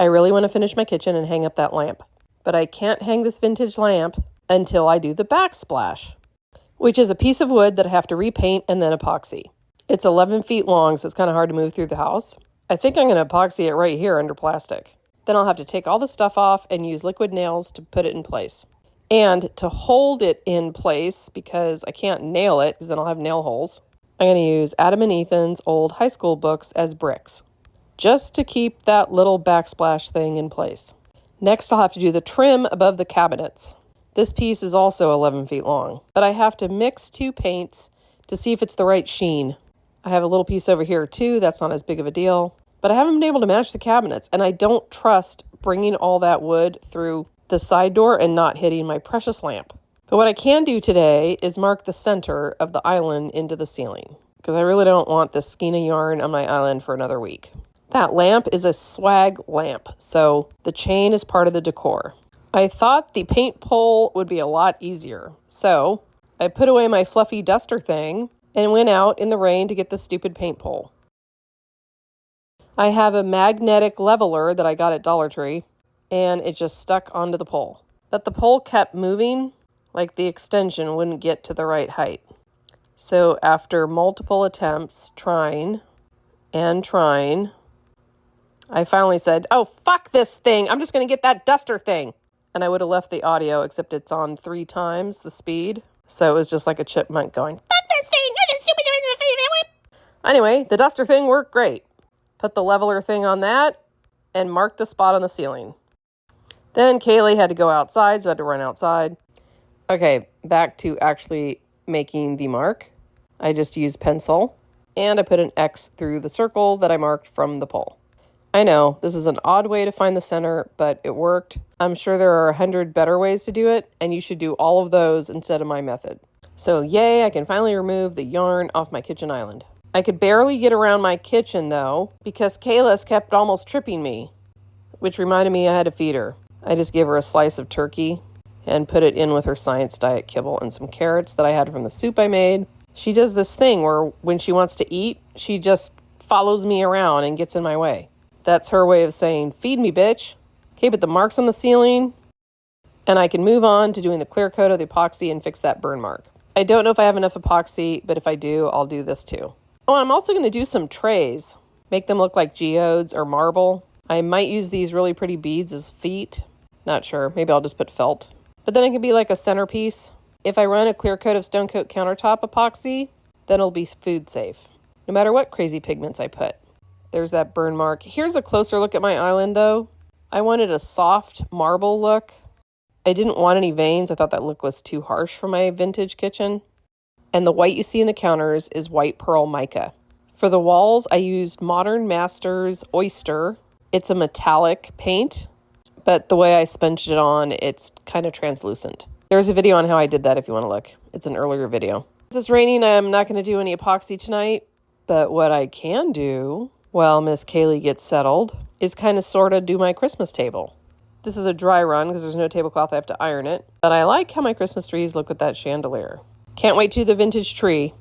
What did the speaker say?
I really want to finish my kitchen and hang up that lamp. But I can't hang this vintage lamp until I do the backsplash, which is a piece of wood that I have to repaint and then epoxy. It's 11 feet long, so it's kind of hard to move through the house. I think I'm going to epoxy it right here under plastic. Then I'll have to take all the stuff off and use liquid nails to put it in place. And to hold it in place, because I can't nail it because then I'll have nail holes, I'm going to use Adam and Ethan's old high school books as bricks, just to keep that little backsplash thing in place. Next, I'll have to do the trim above the cabinets. This piece is also 11 feet long, but I have to mix two paints to see if it's the right sheen. I have a little piece over here too, that's not as big of a deal, but I haven't been able to match the cabinets, and I don't trust bringing all that wood through the side door and not hitting my precious lamp. But what I can do today is mark the center of the island into the ceiling, because I really don't want this skein of yarn on my island for another week. That lamp is a swag lamp, so the chain is part of the decor. I thought the paint pole would be a lot easier, so I put away my fluffy duster thing and went out in the rain to get the stupid paint pole. I have a magnetic leveler that I got at Dollar Tree, and it just stuck onto the pole. But the pole kept moving, like the extension wouldn't get to the right height. So after multiple attempts, trying, I finally said, oh, fuck this thing. I'm just going to get that duster thing. And I would have left the audio, except it's on 3 times the speed. So it was just like a chipmunk going, fuck this thing. Anyway, the duster thing worked great. Put the leveler thing on that and marked the spot on the ceiling. Then Kaylee had to go outside, so I had to run outside. Okay, back to actually making the mark. I just used pencil and I put an X through the circle that I marked from the pole. I know, this is an odd way to find the center, but it worked. I'm sure there are 100 better ways to do it, and you should do all of those instead of my method. So yay, I can finally remove the yarn off my kitchen island. I could barely get around my kitchen, though, because Kayla's kept almost tripping me, which reminded me I had to feed her. I just gave her a slice of turkey and put it in with her Science Diet kibble and some carrots that I had from the soup I made. She does this thing where when she wants to eat, she just follows me around and gets in my way. That's her way of saying, feed me, bitch. Okay, put the marks on the ceiling, and I can move on to doing the clear coat of the epoxy and fix that burn mark. I don't know if I have enough epoxy, but if I do, I'll do this too. Oh, and I'm also going to do some trays. Make them look like geodes or marble. I might use these really pretty beads as feet. Not sure. Maybe I'll just put felt. But then it can be like a centerpiece. If I run a clear coat of Stone Coat countertop epoxy, then it'll be food safe, no matter what crazy pigments I put. There's that burn mark. Here's a closer look at my island, though. I wanted a soft marble look. I didn't want any veins. I thought that look was too harsh for my vintage kitchen. And the white you see in the counters is white pearl mica. For the walls, I used Modern Masters Oyster. It's a metallic paint, but the way I sponged it on, it's kind of translucent. There's a video on how I did that if you want to look. It's an earlier video. Since it's raining, I'm not going to do any epoxy tonight, but what I can do while Miss Kaylee gets settled is kind of sort of do my Christmas table. This is a dry run because there's no tablecloth. I have to iron it, but I like how my Christmas trees look with that chandelier. Can't wait to do the vintage tree.